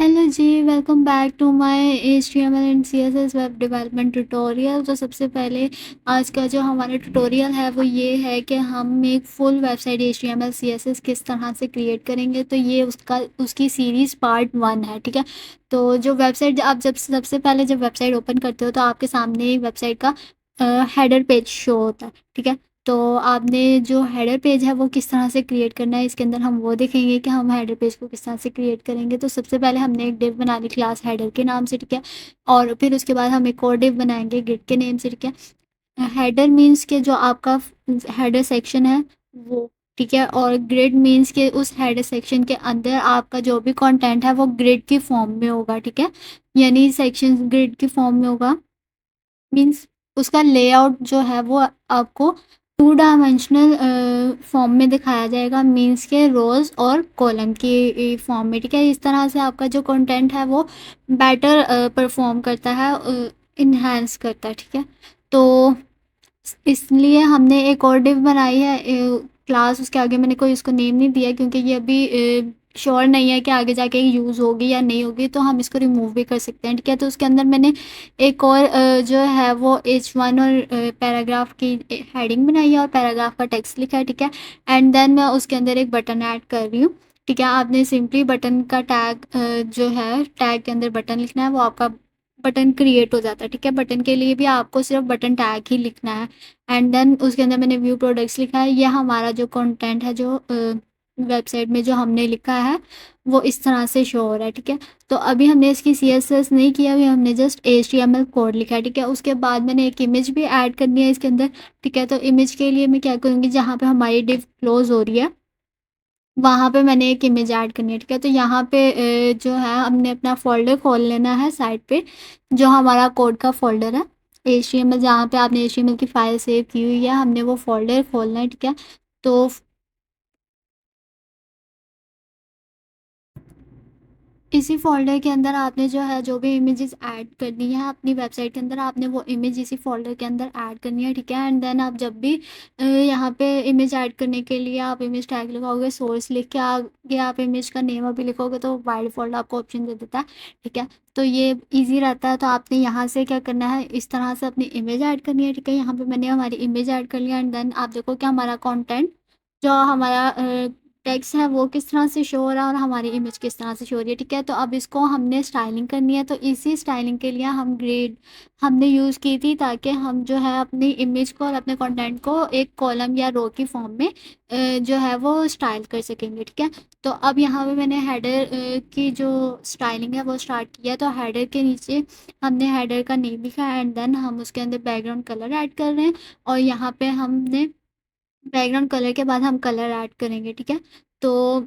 Hello ji, welcome back to my HTML and CSS web development tutorial. तो सबसे पहले आज का जो हमारा ट्यूटोरियल है वो ये है कि हम एक फुल वेबसाइट HTML CSS किस तरह से क्रिएट करेंगे। तो ये उसकी सीरीज़ पार्ट 1 है, ठीक है। तो जो वेबसाइट आप जब सबसे पहले जब वेबसाइट ओपन करते हो तो आपके सामने वेबसाइट का हेडर पेज शो होता है, ठीक है। तो आपने जो हेडर पेज है वो किस तरह से क्रिएट करना है, इसके अंदर हम वो देखेंगे कि हम हेडर पेज को किस तरह से क्रिएट करेंगे। तो सबसे पहले हमने एक डिव बना ली क्लास हेडर के नाम से, ठीक है। और फिर उसके बाद हम एक और डिव बनाएंगे ग्रिड के नेम से, ठीक है। हेडर मीन्स के जो आपका हेडर सेक्शन है वो, ठीक है। और ग्रिड मीन्स के उस हेडर सेक्शन के अंदर आपका जो भी कंटेंट है वो ग्रिड की फॉर्म में होगा, ठीक है। यानी सेक्शन ग्रिड की फॉर्म में होगा, मीन्स उसका लेआउट जो है वो आपको टू डायमेंशनल फॉर्म में दिखाया जाएगा, मीन्स के रोज और कॉलम की फॉर्म में, ठीक है। इस तरह से आपका जो कंटेंट है वो बेटर परफॉर्म करता है, इन्हेंस करता है, ठीक है। तो इसलिए हमने एक और डिव बनाई है क्लास, उसके आगे मैंने कोई उसको नेम नहीं दिया क्योंकि ये अभी श्योर नहीं है कि आगे जाके यूज़ होगी या नहीं होगी, तो हम इसको रिमूव भी कर सकते हैं, ठीक है। तो उसके अंदर मैंने एक और जो है वो H1 और पैराग्राफ की हेडिंग बनाई है और पैराग्राफ का टेक्स्ट लिखा है, ठीक है। एंड देन मैं उसके अंदर एक बटन ऐड कर रही हूँ, ठीक है। आपने सिंपली बटन का टैग जो है टैग के अंदर बटन लिखना है, वो आपका बटन क्रिएट हो जाता है, ठीक है। बटन के लिए भी आपको सिर्फ बटन टैग ही लिखना है। एंड देन उसके अंदर मैंने व्यू प्रोडक्ट्स लिखा है। यह हमारा जो कंटेंट है जो वेबसाइट में जो हमने लिखा है वो इस तरह से शो हो रहा है, ठीक है। तो अभी हमने इसकी CSS नहीं किया, अभी हमने जस्ट HTML कोड लिखा है, ठीक है। उसके बाद मैंने एक इमेज भी ऐड करनी है इसके अंदर, ठीक है। तो इमेज के लिए मैं क्या करूँगी, जहाँ पे हमारी डिव क्लोज हो रही है वहाँ पे मैंने एक इमेज ऐड करनी है, ठीक है। तो यहाँ पे जो है हमने अपना फ़ोल्डर खोल लेना है साइड पे, जो हमारा कोड का फ़ोल्डर है HTML, जहाँ पे आपने HTML की फ़ाइल सेव की हुई है, हमने वो फ़ोल्डर खोलना है, ठीक है। तो इसी फ़ोल्डर के अंदर आपने जो है जो भी इमेजेस ऐड करनी है अपनी वेबसाइट के अंदर, आपने वो इमेज इसी फ़ोल्डर के अंदर ऐड करनी है, ठीक है। एंड देन आप जब भी यहाँ पे इमेज ऐड करने के लिए आप इमेज टैग लगाओगे, सोर्स लिख के आगे आप इमेज का नेम अभी लिखोगे तो बाय डिफ़ॉल्ट आपको ऑप्शन दे देता है, ठीक है। तो ये ईज़ी रहता है। तो आपने यहाँ से क्या करना है, इस तरह से अपनी इमेज ऐड करनी है, ठीक है। यहाँ पे मैंने हमारी इमेज ऐड कर लिया एंड देन आप देखो कि हमारा कंटेंट जो हमारा टेक्स्ट है वो किस तरह से शो हो रहा है और हमारी इमेज किस तरह से शो हो रही है, ठीक है। तो अब इसको हमने स्टाइलिंग करनी है, तो इसी स्टाइलिंग के लिए हम ग्रेड हमने यूज़ की थी ताकि हम जो है अपनी इमेज को और अपने कंटेंट को एक कॉलम या रो की फॉर्म में जो है वो स्टाइल कर सकेंगे, ठीक है। तो अब यहाँ पे मैंने हेडर की जो स्टाइलिंग है वो स्टार्ट किया। तो हेडर के नीचे हमने हेडर का नेम लिखा है एंड देन हम उसके अंदर बैकग्राउंड कलर ऐड कर रहे हैं और यहाँ पे हमने बैकग्राउंड कलर के बाद हम कलर ऐड करेंगे, ठीक है। तो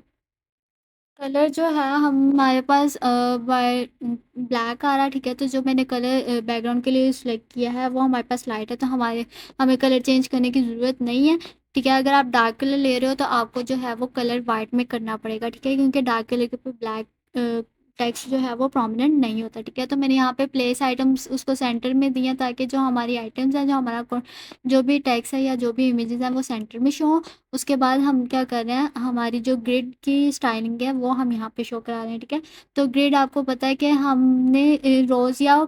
कलर जो है हमारे पास वाई ब्लैक आ रहा है, ठीक है। तो जो मैंने कलर बैकग्राउंड के लिए सिलेक्ट किया है वो हमारे पास लाइट है, तो हमें कलर चेंज करने की ज़रूरत नहीं है, ठीक है। अगर आप डार्क कलर ले रहे हो तो आपको जो है वो कलर वाइट में करना पड़ेगा, ठीक है, क्योंकि डार्क कलर के ऊपर ब्लैक टेक्स्ट जो है वो प्रोमिनेंट नहीं होता, ठीक है। तो मैंने यहाँ पे प्लेस आइटम्स उसको सेंटर में दिया ताकि जो हमारी आइटम्स हैं, जो हमारा जो भी टेक्स्ट है या जो भी इमेजेस हैं वो सेंटर में शो हो। उसके बाद हम क्या कर रहे हैं, हमारी जो ग्रिड की स्टाइलिंग है वो हम यहाँ पे शो करा रहे हैं, ठीक है। तो ग्रिड आपको पता है कि हमने रोज़ या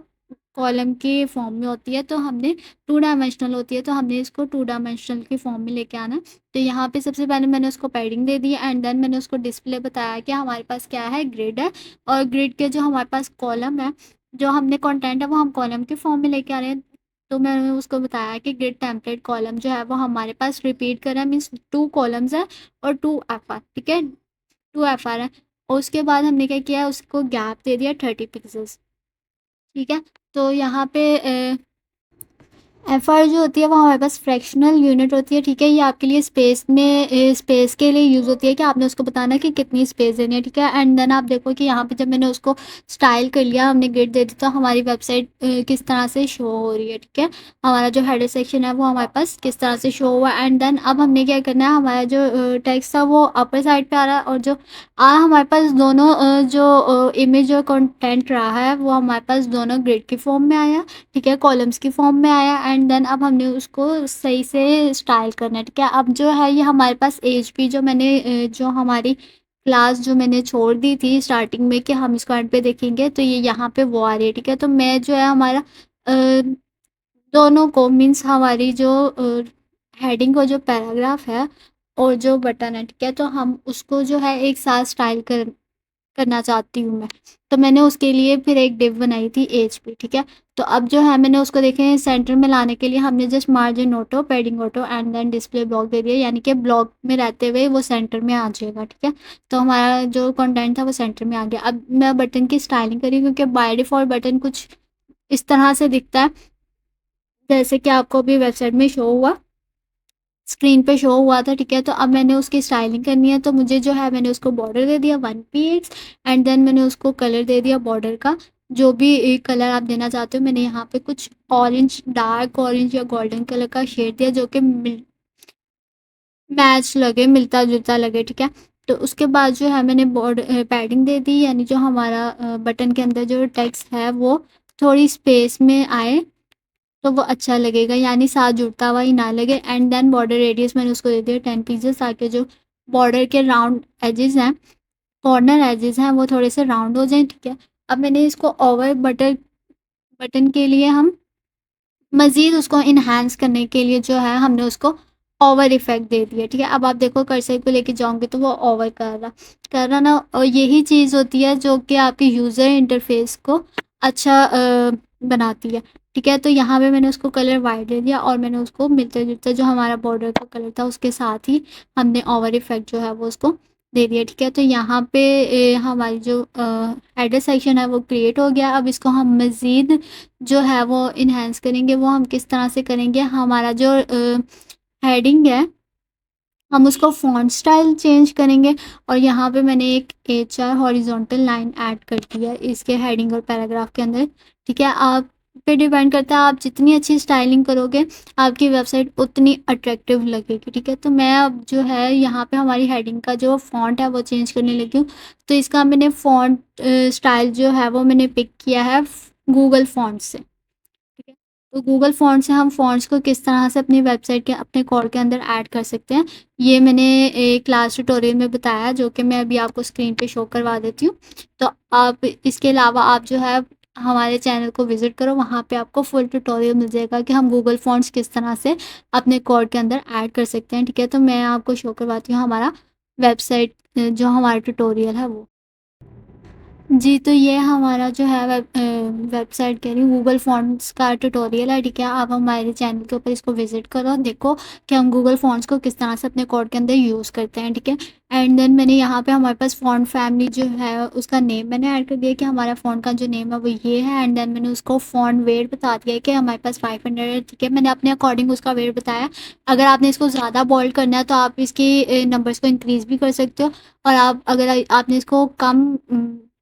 कॉलम के फॉर्म में होती है, तो हमने टू डायमेंशनल होती है, तो हमने इसको टू डायमेंशनल के फॉर्म में लेके आना है। तो यहाँ पे सबसे पहले मैंने उसको पैडिंग दे दी एंड देन मैंने उसको डिस्प्ले बताया कि हमारे पास क्या है, ग्रिड है। और ग्रिड के जो हमारे पास कॉलम है, जो हमने कंटेंट है वो हम कॉलम के फॉर्म में लेके आ रहे हैं। तो मैंने उसको बताया कि ग्रिड टेम्पलेट कॉलम जो है वो हमारे पास रिपीट कर रहा है, मीन्स टू कॉलम्स है और टू एफ आर, ठीक है, टू एफ आर है। और उसके बाद हमने क्या किया, उसको गैप दे दिया 30 पिक्सल्स, ठीक है। तो यहाँ पे एफ आर जो होती है वो हमारे पास फ्रैक्शनल यूनिट होती है, ठीक है। ये आपके लिए स्पेस में स्पेस के लिए यूज़ होती है कि आपने उसको बताना कि कितनी स्पेस देनी है, ठीक है। एंड देन आप देखो कि यहाँ पे जब मैंने उसको स्टाइल कर लिया, हमने ग्रिड दे दी, तो हमारी वेबसाइट किस तरह से शो हो रही है, ठीक है। हमारा जो हेडर सेक्शन है वो हमारे पास किस तरह से शो हुआ। एंड देन अब हमने क्या करना है, हमारा जो टेक्स्ट था वो अपर साइड पे आ रहा है और जो हमारे पास दोनों जो इमेज और कंटेंट रहा है वो हमारे पास दोनों ग्रिड की फॉर्म में आया, ठीक है, कॉलम्स की फॉर्म में आया। एंड देन अब हमने उसको सही से स्टाइल करना है, ठीक है। अब जो है ये हमारे पास एच पी जो मैंने जो हमारी क्लास जो मैंने छोड़ दी थी स्टार्टिंग में कि हम इसको एंड पे देखेंगे, तो ये यहाँ पे वो आ रही है, ठीक है। तो मैं जो है हमारा दोनों को मीन्स हमारी जो हेडिंग को जो पैराग्राफ है और जो बटन है, ठीक है, तो हम उसको जो है एक साथ स्टाइल करना चाहती हूँ मैं। तो मैंने उसके लिए फिर एक डिव बनाई थी एज पे, ठीक है। तो अब जो है मैंने उसको देखे सेंटर में लाने के लिए हमने just margin auto, padding auto and then display block दे दिया, यानी कि ब्लॉक में रहते हुए वो सेंटर में आ जाएगा, ठीक है। तो हमारा जो कंटेंट था वो सेंटर में आ गया। अब मैं बटन की स्टाइलिंग करी क्योंकि बाय डिफॉल्ट बटन कुछ इस तरह से दिखता है जैसे कि आपको अभी वेबसाइट में शो हुआ, स्क्रीन पे शो हुआ था, ठीक है। तो अब मैंने उसकी स्टाइलिंग करनी है, तो मुझे जो है मैंने उसको बॉर्डर दे दिया 1 px एंड देन मैंने उसको कलर दे दिया बॉर्डर का, जो भी कलर आप देना चाहते हो। मैंने यहाँ पे कुछ ऑरेंज, डार्क ऑरेंज या गोल्डन कलर का शेड दिया जो कि मैच लगे, मिलता जुलता लगे, ठीक है। तो उसके बाद जो है मैंने बॉर्डर पैडिंग दे दी, यानी जो हमारा बटन के अंदर जो टेक्स्ट है वो थोड़ी स्पेस में आए तो वो अच्छा लगेगा, यानी साथ जुड़ता हुआ ही ना लगे। एंड देन बॉर्डर रेडियस मैंने उसको दे दिया 10 pieces, ताकि जो बॉर्डर के राउंड एजेस हैं, कॉर्नर एजेस हैं, वो थोड़े से राउंड हो जाएं, ठीक है। अब मैंने इसको ओवर बटन बटन के लिए हम मज़ीद उसको इन्हांस करने के लिए जो है हमने उसको ओवर इफ़ेक्ट दे दिया, ठीक है। अब आप देखो कर्सर को लेके जाओगे तो वो ओवर कर रहा ना, और यही चीज़ होती है जो कि आपके यूज़र इंटरफेस को अच्छा बनाती है, ठीक है। तो यहाँ पे मैंने उसको कलर वाइट दे दिया और मैंने उसको मिलते जुलते जो हमारा बॉर्डर का कलर था उसके साथ ही हमने ओवर इफ़ेक्ट जो है वो उसको दे दिया, ठीक है। तो यहाँ पे हमारी जो एड्रेस सेक्शन है वो क्रिएट हो गया। अब इसको हम मज़ीद जो है वो इन्हेंस करेंगे। वो हम किस तरह से करेंगे, हमारा जो हेडिंग है हम उसको फ़ॉन्ट स्टाइल चेंज करेंगे, और यहाँ पे मैंने एक HR हॉरिजॉन्टल लाइन ऐड कर दी है इसके हेडिंग और पैराग्राफ के अंदर, ठीक है। आप पे डिपेंड करता है, आप जितनी अच्छी स्टाइलिंग करोगे आपकी वेबसाइट उतनी अट्रैक्टिव लगेगी, ठीक है। तो मैं अब जो है यहाँ पे हमारी हेडिंग का जो फ़ॉन्ट है वो चेंज करने लगी हूँ। तो इसका मैंने फ़ॉन्ट स्टाइल जो है वो मैंने पिक किया है गूगल फ़ॉन्ट से, ठीक है। तो गूगल फ़ॉन्ट से हम फ़ॉन्ट्स को किस तरह से अपनी वेबसाइट के अपने कोड के अंदर ऐड कर सकते हैं, ये मैंने एक क्लास ट्यूटोरियल में बताया, जो कि मैं अभी आपको स्क्रीन पे शो करवा देती हूँ। तो आप इसके अलावा आप जो है हमारे चैनल को विज़िट करो, वहाँ पे आपको फुल ट्यूटोरियल मिल जाएगा कि हम गूगल फ़ॉन्ट्स किस तरह से अपने कोड के अंदर ऐड कर सकते हैं, ठीक है। तो मैं आपको शो करवाती हूँ हमारा वेबसाइट जो हमारा ट्यूटोरियल है वो। जी, तो ये हमारा जो है वेबसाइट कह रही हूँ गूगल फ़ॉन्ट्स का ट्यूटोरियल है, ठीक है। आप हमारे चैनल के ऊपर इसको विज़िट करो, देखो कि हम गूगल फ़ॉन्ट्स को किस तरह से अपने कोड के अंदर यूज़ करते हैं, ठीक है। एंड देन मैंने यहाँ पे हमारे पास फ़ॉन्ट फैमिली जो है उसका नेम मैंने ऐड कर दिया कि हमारा फ़ॉन्ट का जो नेम है वो ये है। एंड देन मैंने उसको फ़ॉन्ट वेट बता दिया कि हमारे पास 500 है, ठीक है। मैंने अपने अकॉर्डिंग उसका वेट बताया। अगर आपने इसको ज़्यादा बोल्ड करना है तो आप इसकी नंबर्स को इंक्रीज़ भी कर सकते हो, और आप अगर आपने इसको कम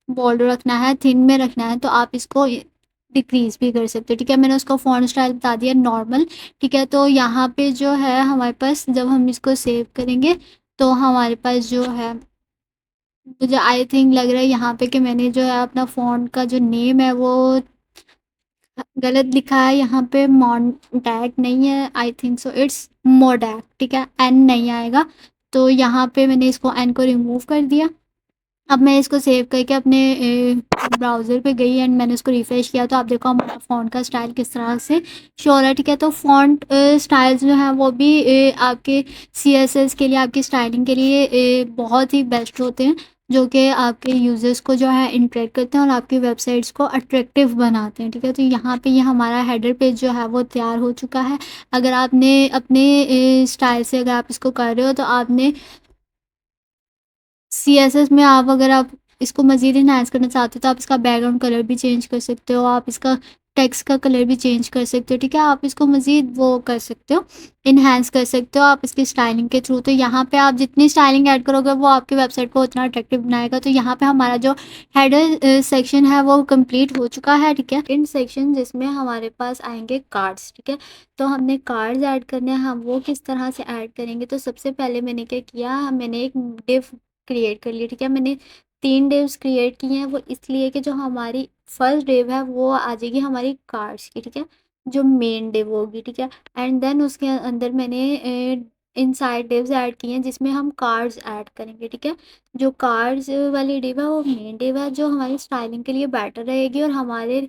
बोल्ड रखना है, थिन में रखना है, तो आप इसको डिक्रीज भी कर सकते हो, ठीक है। मैंने उसको फ़ॉन्ट स्टाइल बता दिया नॉर्मल, ठीक है। तो यहाँ पे जो है हमारे पास जब हम इसको सेव करेंगे तो हमारे पास जो है, मुझे आई थिंक लग रहा है यहाँ पे कि मैंने जो है अपना फ़ॉन्ट का जो नेम है वो गलत लिखा है। यहाँ पे मॉन्टैग नहीं है, आई थिंक सो इट्स मोडैक, ठीक है। एन नहीं आएगा, तो यहाँ पे मैंने इसको एन को रिमूव कर दिया। अब मैं इसको सेव करके अपने ब्राउज़र पे गई एंड मैंने उसको रिफ़्रेश किया, तो आप देखो हमारा फ़ॉन्ट का स्टाइल किस तरह से शो हो रहा है, ठीक है। तो फ़ॉन्ट स्टाइल्स जो हैं वो भी आपके CSS के लिए, आपकी स्टाइलिंग के लिए बहुत ही बेस्ट होते हैं, जो कि आपके यूज़र्स को जो है इंटरेक्ट करते हैं और आपकी वेबसाइट्स को अट्रैक्टिव बनाते हैं, ठीक है। तो यहाँ पे ये हमारा हेडर पेज जो है वो तैयार हो चुका है। अगर आपने अपने स्टाइल से अगर आप इसको कर रहे हो तो आपने CSS में आप अगर आप इसको मज़ीद इन्हांस करना चाहते हो तो आप इसका बैकग्राउंड कलर भी चेंज कर सकते हो, आप इसका टेक्स्ट का कलर भी चेंज कर सकते हो, ठीक है। आप इसको मज़ीद वो कर सकते हो, इन्हांस कर सकते हो आप इसकी स्टाइलिंग के थ्रू। तो यहाँ पे आप जितनी स्टाइलिंग ऐड करोगे वो आपकी वेबसाइट को उतना अट्रैक्टिव बनाएगा। तो यहाँ पे हमारा जो हेडर सेक्शन है वो कंप्लीट हो चुका है, ठीक है। इन सेक्शन जिसमें हमारे पास आएंगे कार्ड्स, ठीक है। तो हमने कार्ड्स ऐड करने हैं, हम वो किस तरह से ऐड करेंगे, तो सबसे पहले मैंने क्या किया, मैंने एक डिव क्रिएट कर लिया, ठीक है। मैंने 3 डिव्स क्रिएट किए हैं, वो इसलिए कि जो हमारी फर्स्ट डिव है वो आ जाएगी हमारी कार्ड्स की, ठीक है, जो मेन डिव होगी, ठीक है। एंड देन उसके अंदर मैंने इनसाइड डिव्स ऐड की हैं जिसमें हम कार्ड्स ऐड करेंगे, ठीक है। जो कार्ड्स वाली डिव है वो मेन डिव है जो हमारी स्टाइलिंग के लिए बेटर रहेगी और हमारे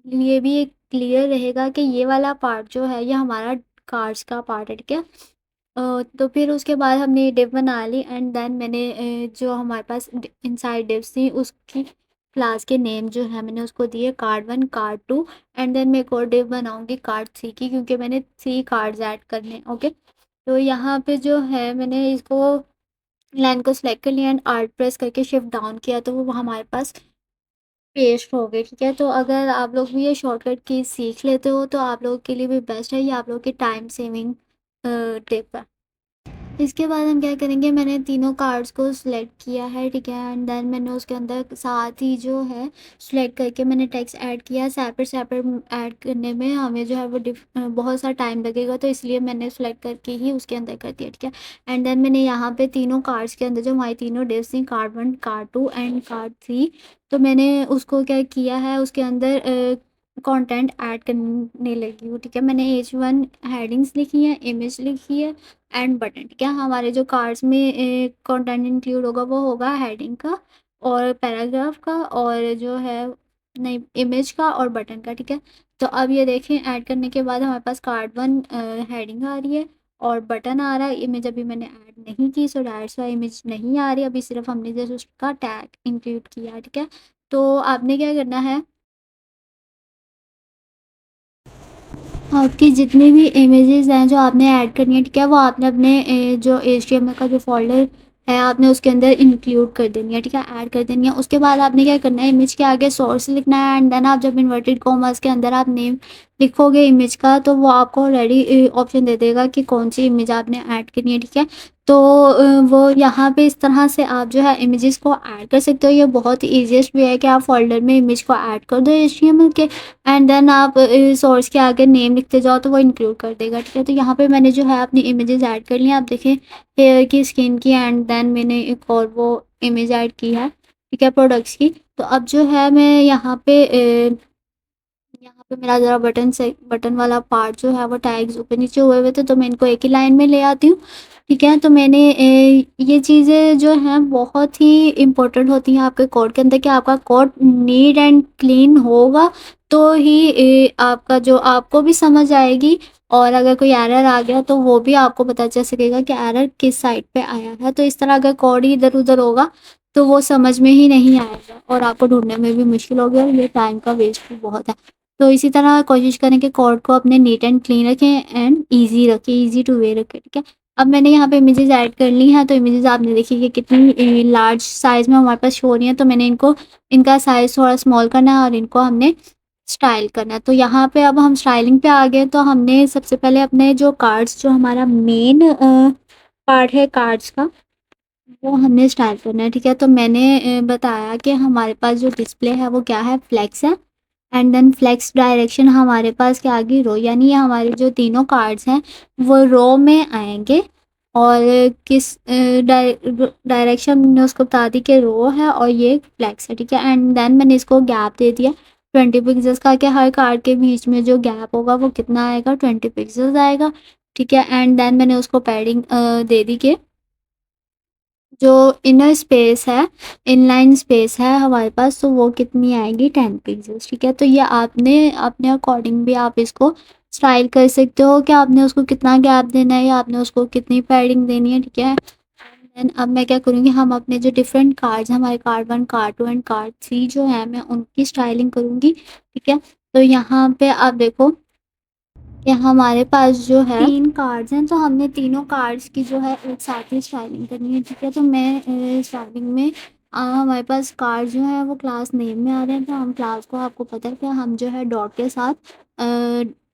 लिए भी एक क्लियर रहेगा कि ये वाला पार्ट जो है ये हमारा कार्ड्स का पार्ट है, ठीक है। तो फिर उसके बाद हमने ये डिव बना ली एंड देन मैंने जो हमारे पास इनसाइड डिव्स थी उसकी क्लास के नेम जो है मैंने उसको दिए कार्ड 1 कार्ड 2 एंड देन मैं एक और डिव बनाऊंगी कार्ड 3 की क्योंकि मैंने 3 कार्ड्स ऐड करने, ओके। तो यहाँ पे जो है मैंने इसको लाइन को सिलेक्ट कर लिया एंड आर्ट प्रेस करके शिफ्ट डाउन किया तो वो हमारे पास पेस्ट हो गए, ठीक है। तो अगर आप लोग भी ये शॉर्टकट की सीख लेते हो तो आप लोगों के लिए भी बेस्ट है, ये आप लोगों की टाइम सेविंग टिप है। इसके बाद हम क्या करेंगे, मैंने तीनों कार्ड्स को सिलेक्ट किया है, ठीक है। एंड देन मैंने उसके अंदर साथ ही जो है सिलेक्ट करके मैंने टेक्स्ट ऐड किया। सेपरेट सेपरेट ऐड करने में हमें जो है वो बहुत सा टाइम लगेगा तो इसलिए मैंने सेलेक्ट करके ही उसके अंदर कर दिया, ठीक है। एंड देन मैंने यहाँ पे तीनों कार्ड्स के अंदर जो हमारी तीनों डिव्स थी कार्ड 1 कार्ड 2 एंड कार्ड 3, तो मैंने उसको क्या किया है उसके अंदर कंटेंट ऐड करने लगी हूँ, ठीक है। मैंने H1 हेडिंग्स लिखी है, इमेज लिखी है एंड बटन, ठीक है। हमारे जो कार्ड्स में कंटेंट इंक्लूड होगा वो होगा हेडिंग का और पैराग्राफ का और जो है नहीं इमेज का और बटन का, ठीक है। तो अब ये देखें ऐड करने के बाद हमारे पास कार्ड 1 हेडिंग आ रही है और बटन आ रहा है। इमेज अभी मैंने ऐड नहीं की सो डायरेक्ट इमेज नहीं आ रही, अभी सिर्फ हमने जैसे उसका टैग इंक्लूड किया, ठीक है। तो आपने क्या करना है, आपकी जितनी भी इमेजेस हैं जो आपने ऐड करनी है, ठीक है, वो आपने अपने जो HTML का जो फोल्डर है आपने उसके अंदर इंक्लूड कर देनी है, ठीक है, ऐड कर देनी है। उसके बाद आपने क्या करना है, इमेज के आगे सोर्स लिखना है एंड देन आप जब इन्वर्टेड कॉमर्स के अंदर आप नेम लिखोगे इमेज का तो वो आपको रेडी ऑप्शन दे देगा कि कौन सी इमेज आपने ऐड करनी है, ठीक है। तो वो यहाँ पे इस तरह से आप जो है इमेजेस को ऐड कर सकते हो। ये बहुत ईजीएस्ट वे है कि आप फोल्डर में इमेज को ऐड कर दो HTML के एंड देन आप सोर्स के आगे नेम लिखते जाओ तो वो इंक्लूड कर देगा, ठीक है। तो यहाँ पे मैंने जो है अपनी इमेजेस ऐड कर ली हैं, आप देखें हेयर की, स्किन की एंड देन मैंने एक और वो इमेज ऐड की है, ठीक है, प्रोडक्ट्स की। तो अब जो है मैं यहाँ पे मेरा ज़रा बटन से बटन वाला पार्ट जो है वो टैग्स ऊपर नीचे हुए हुए थे तो मैं इनको एक ही लाइन में ले आती हूँ, ठीक है। तो मैंने ये चीज़ें जो हैं बहुत ही इम्पोर्टेंट होती हैं आपके कोड के अंदर कि आपका कोड नीट एंड क्लीन होगा तो ही आपका जो आपको भी समझ आएगी और अगर कोई एरर आ गया तो वो भी आपको पता चल सकेगा कि एरर किस साइड पे आया है। तो इस तरह अगर कोड ही इधर उधर होगा तो वो समझ में ही नहीं आएगा और आपको ढूंढने में भी मुश्किल होगी और ये टाइम का वेस्ट भी बहुत है। तो इसी तरह कोशिश करें कि कोड को अपने नीट एंड क्लीन रखें एंड इजी रखें, इजी टू वे रखें, ठीक है। अब मैंने यहाँ पे इमेजेस ऐड कर ली हैं तो इमेजेस आपने देखी कि कितनी लार्ज साइज़ में हमारे पास शो हो रही हैं तो मैंने इनको इनका साइज़ थोड़ा स्मॉल करना है और इनको हमने स्टाइल करना है। तो यहाँ पे अब हम स्टाइलिंग पे आ गए तो हमने सबसे पहले अपने जो कार्ड्स जो हमारा मेन पार्ट है कार्ड्स का वो हमने स्टाइल करना है, ठीक है। तो मैंने बताया कि हमारे पास जो डिस्प्ले है वो क्या है, फ्लेक्स है एंड देन फ्लेक्स डायरेक्शन हमारे पास क्या आ गई, रो, यानी ये हमारे जो तीनों कार्ड्स हैं वो रो में आएंगे और किस डायरेक्शन मैंने उसको बता दी कि रो है और ये फ्लेक्स है, ठीक है। एंड देन मैंने इसको गैप दे दिया 20 पिक्सल्स का कि हर कार्ड के बीच में जो गैप होगा वो कितना आएगा, 20 पिक्सल्स आएगा, ठीक है। एंड देन मैंने उसको पैडिंग दे दी कि जो इनर स्पेस है, इनलाइन स्पेस है हमारे पास तो वो कितनी आएगी, 10 पिक्सल्स, ठीक है। तो ये आपने अपने अकॉर्डिंग भी आप इसको स्टाइल कर सकते हो कि आपने उसको कितना गैप देना है या आपने उसको कितनी पैडिंग देनी है, ठीक है। देन अब मैं क्या करूँगी, हम अपने जो डिफरेंट कार्ड्स हमारे कार्ड 1 कार्ड 2 एंड कार्ड 3 जो है मैं उनकी स्टाइलिंग करूँगी, ठीक है। तो यहाँ पे आप देखो कि हमारे पास जो है 3 कार्ड्स हैं तो हमने तीनों कार्ड्स की जो है एक साथ ही स्टाइलिंग करनी है, ठीक है। तो मैं स्टार्टिंग में हमारे पास कार्ड जो है वो क्लास नेम में आ रहे हैं तो हम क्लास को आपको पता है कि हम जो है डॉट के साथ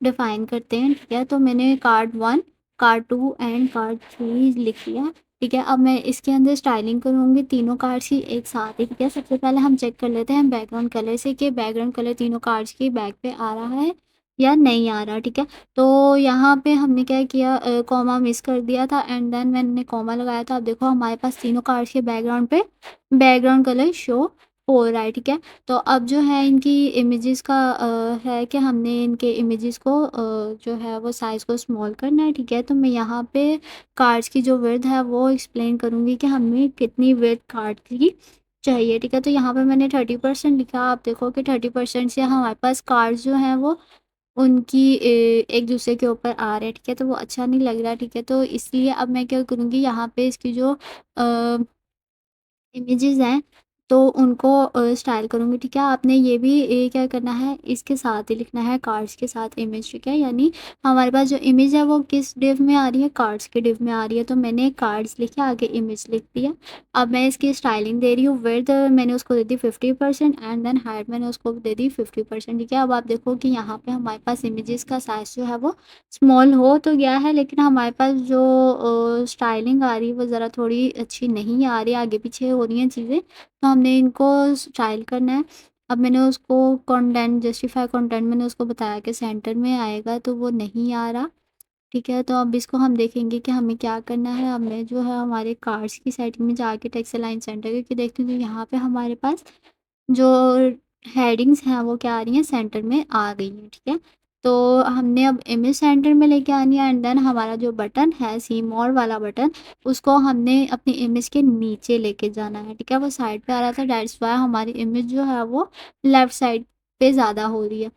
डिफाइन करते हैं, ठीक है। तो मैंने कार्ड 1 कार्ड 2 एंड कार्ड 3 लिख लिया, ठीक है। अब मैं इसके अंदर स्टाइलिंग करूँगी तीनों कार्ड्स की एक साथ ही, ठीक है। सबसे पहले हम चेक कर लेते हैं बैकग्राउंड कलर से कि बैकग्राउंड कलर तीनों कार्ड्स की बैक पे आ रहा है या नहीं आ रहा, ठीक है। तो यहाँ पे हमने क्या किया, कॉमा मिस कर दिया था एंड देन मैंने कॉमा लगाया था। अब देखो हमारे पास तीनों कार्ड्स के बैकग्राउंड पे बैकग्राउंड कलर शो हो रहा है, ठीक है। तो अब जो है इनकी इमेजेस का है कि हमने इनके इमेजेस को जो है वो साइज़ को स्मॉल करना है, ठीक है। तो मैं यहाँ पे कार्ड्स की जो विड्थ है वो एक्सप्लेन करूँगी कि हमें कितनी विड्थ कार्ड की चाहिए, ठीक है। तो यहाँ पे मैंने 30% लिखा, आप देखो कि 30% से हमारे पास कार्ड्स जो हैं वो उनकी एक दूसरे के ऊपर आ रहे हैं, ठीक है। तो वो अच्छा नहीं लग रहा, ठीक है। तो इसलिए अब मैं क्या करूँगी, यहाँ पे इसकी जो इमेजेस हैं तो उनको स्टाइल करूँगी, ठीक है। आपने ये भी क्या करना है, इसके साथ ही लिखना है, कार्ड्स के साथ इमेज, ठीक है। यानी हमारे पास जो इमेज है वो किस डिव में आ रही है, कार्ड्स के डिव में आ रही है। तो मैंने कार्ड्स लिखे, आगे इमेज लिख दिया। अब मैं इसकी स्टाइलिंग दे रही हूँ, विड्थ मैंने उसको दे दी 50% एंड देन हाइट मैंने उसको दे दी 50%, ठीक है। अब आप देखो कि यहाँ पे हमारे पास इमेजेस का साइज़ जो है वो स्मॉल हो तो गया है, लेकिन हमारे पास जो स्टाइलिंग आ रही है वो ज़रा थोड़ी अच्छी नहीं आ रही है, आगे पीछे हो रही हैं चीज़ें। तो हमने इनको स्टाइल करना है। अब मैंने उसको कंटेंट जस्टिफाई कंटेंट मैंने उसको बताया कि सेंटर में आएगा, तो वो नहीं आ रहा, ठीक है। तो अब इसको हम देखेंगे कि हमें क्या करना है। अब मैं जो है हमारे कार्ड्स की सेटिंग में जाके टेक्स्ट अलाइन सेंटर करके देखती हूँ, तो यहाँ पे हमारे पास जो हेडिंग्स हैं वो क्या आ रही हैं, सेंटर में आ गई हैं, ठीक है। तो हमने अब इमेज सेंटर में लेके आनी है एंड देन हमारा जो बटन है सी मोर वाला बटन, उसको हमने अपनी इमेज के नीचे लेके जाना है, ठीक है। वो साइड पे आ रहा था, दैट्स वाई हमारी इमेज जो है वो लेफ़्ट साइड पे ज़्यादा हो रही है।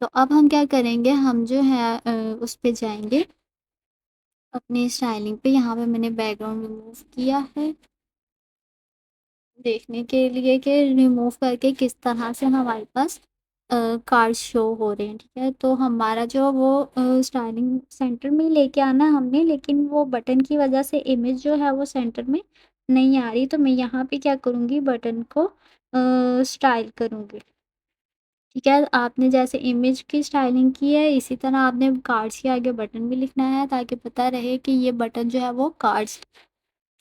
तो अब हम क्या करेंगे, हम जो है उस पे जाएँगे अपनी स्टाइलिंग पे। यहाँ पे मैंने बैकग्राउंड रिमूव किया है देखने के लिए कि रिमूव करके किस तरह से हमारे पास कार्ड्स शो हो रहे हैं, ठीक है। तो हमारा जो वो स्टाइलिंग सेंटर में लेके आना है हमने, लेकिन वो बटन की वजह से इमेज जो है वो सेंटर में नहीं आ रही। तो मैं यहाँ पे क्या करूँगी, बटन को स्टाइल करूँगी, ठीक है। आपने जैसे इमेज की स्टाइलिंग की है इसी तरह आपने कार्ड्स के आगे बटन भी लिखना है, ताकि पता रहे कि ये बटन जो है वो कार्ड्स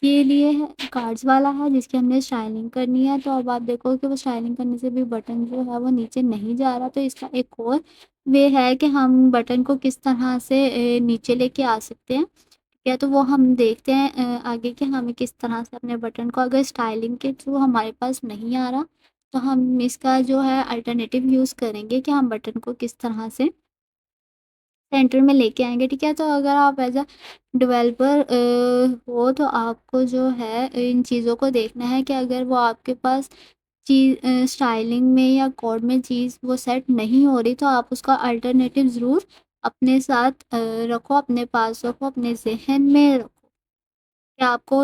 के लिए है, कार्ड्स वाला है जिसकी हमने स्टाइलिंग करनी है। तो अब आप देखो कि वो स्टाइलिंग करने से भी बटन जो है वो नीचे नहीं जा रहा। तो इसका एक और वे है कि हम बटन को किस तरह से नीचे लेके आ सकते हैं, ठीक है। तो वो हम देखते हैं आगे कि हमें किस तरह से अपने बटन को, अगर स्टाइलिंग के थ्रू हमारे पास नहीं आ रहा तो हम इसका जो है अल्टरनेटिव यूज़ करेंगे कि हम बटन को किस तरह से सेंटर में लेके आएँगे, ठीक है। तो अगर आप एज़ अ डेवलपर हो तो आपको जो है इन चीज़ों को देखना है कि अगर वो आपके पास स्टाइलिंग में या कोड में चीज़ वो सेट नहीं हो रही, तो आप उसका अल्टरनेटिव ज़रूर अपने साथ रखो, अपने पास रखो, अपने ज़हन में रखो कि आपको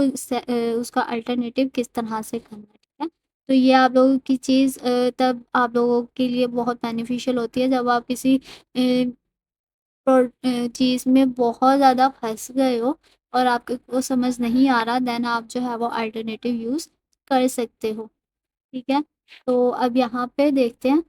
उसका अल्टरनेटिव किस तरह से करना है, ठीक है। तो ये आप लोगों की चीज़ तब आप लोगों के लिए बहुत बेनिफिशियल होती है जब आप किसी चीज़ में बहुत ज़्यादा फँस गए हो और आपको वो समझ नहीं आ रहा, देन आप जो है वो अल्टरनेटिव यूज़ कर सकते हो, ठीक है। तो अब यहाँ पे देखते हैं,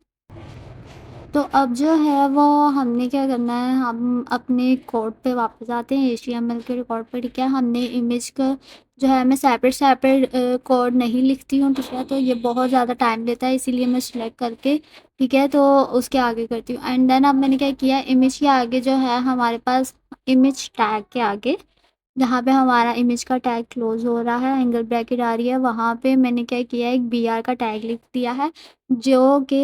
तो अब जो है वो हमने क्या करना है, हम अपने कोड पे वापस आते हैं, एचटीएमएल के रिकॉर्ड पे, ठीक है। हमने इमेज का जो है मैं सेपरेट सेपरेट कोड नहीं लिखती हूँ, ठीक है। तो ये बहुत ज़्यादा टाइम लेता है, इसीलिए मैं सिलेक्ट करके, ठीक है, तो उसके आगे करती हूँ। एंड देन अब मैंने क्या किया, इमेज के आगे जो है हमारे पास इमेज टैग के आगे जहाँ पे हमारा इमेज का टैग क्लोज हो रहा है, एंगल ब्रैकेट आ रही है, वहाँ पे मैंने क्या किया है, एक बी आर का टैग लिख दिया है जो कि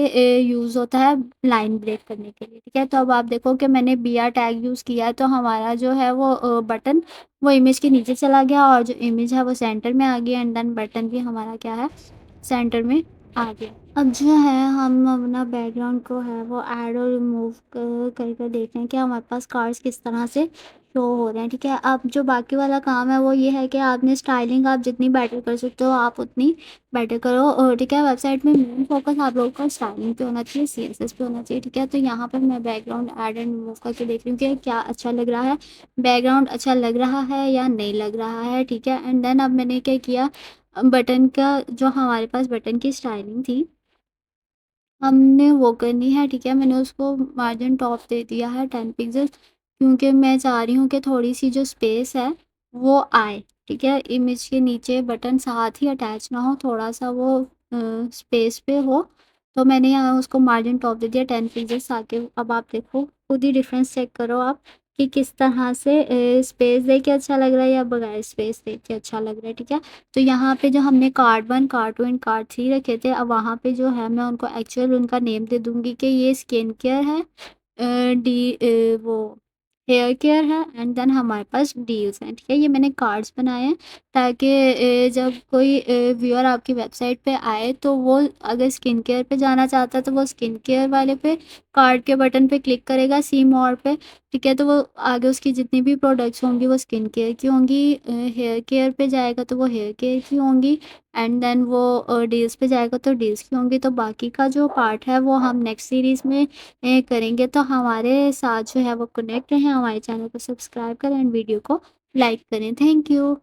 यूज़ होता है लाइन ब्रेक करने के लिए, ठीक है। तो अब आप देखो कि मैंने बी आर टैग यूज़ किया है, तो हमारा जो है वो बटन वो इमेज के नीचे चला गया और जो इमेज है वो सेंटर में आ गई, एंड देन बटन भी हमारा क्या है, सेंटर में आ गया। अब जो है हम अपना बैकग्राउंड को है वो ऐड और रिमूव करके देख रहे हैं कि हमारे पास कार्ड्स किस तरह से शो हो रहे हैं, ठीक है। अब जो बाकी वाला काम है वो ये है कि आपने स्टाइलिंग आप जितनी बेटर कर सकते हो आप उतनी बेटर करो, और ठीक है। वेबसाइट में मेन फोकस आप लोगों का स्टाइलिंग पे होना चाहिए, सीएसएस पे होना चाहिए, ठीक है। तो यहाँ पर मैं बैकग्राउंड ऐड एंड रिमूव करके देख रही हूँ कि क्या अच्छा लग रहा है, बैकग्राउंड अच्छा लग रहा है या नहीं लग रहा है, ठीक है। एंड देन अब मैंने क्या किया, बटन का जो हमारे पास बटन की स्टाइलिंग थी हमने वो करनी है, ठीक है। मैंने उसको मार्जिन टॉप दे दिया है 10 पिक्सल, क्योंकि मैं चाह रही हूँ कि थोड़ी सी जो स्पेस है वो आए, ठीक है। इमेज के नीचे बटन साथ ही अटैच ना हो, थोड़ा सा वो स्पेस पे हो। तो मैंने यहाँ उसको मार्जिन टॉप दे दिया 10 पिक्सल आके। अब आप देखो खुद ही डिफरेंस चेक करो आप कि किस तरह से स्पेस दे के अच्छा लग रहा है या बगैर स्पेस दे के अच्छा लग रहा है, ठीक है। तो यहाँ पे जो हमने कार्ड 1, कार्ड 2 एंड कार्ड 3 रखे थे, अब वहाँ पे जो है मैं उनको एक्चुअल उनका नेम दे दूँगी कि ये स्किन केयर है, वो हेयर केयर है, एंड देन हमारे पास डील्स हैं, ठीक है। ये मैंने कार्ड्स बनाए हैं ताकि जब कोई व्यूअर आपकी वेबसाइट पे आए तो वो अगर स्किन केयर पे जाना चाहता है तो वो स्किन केयर वाले पे कार्ड के बटन पे क्लिक करेगा, सी मोर पे, ठीक है। तो वो आगे उसकी जितनी भी प्रोडक्ट्स होंगी वो स्किन केयर की होंगी, हेयर केयर पे जाएगा तो वो हेयर केयर की होंगी, एंड देन वो डील्स पे जाएगा तो डील्स की होंगी। तो बाकी का जो पार्ट है वो हम नेक्स्ट सीरीज़ में करेंगे। तो हमारे साथ जो है वो कनेक्ट रहें, हमारे चैनल को सब्सक्राइब करें एंड वीडियो को लाइक करें। Thank you.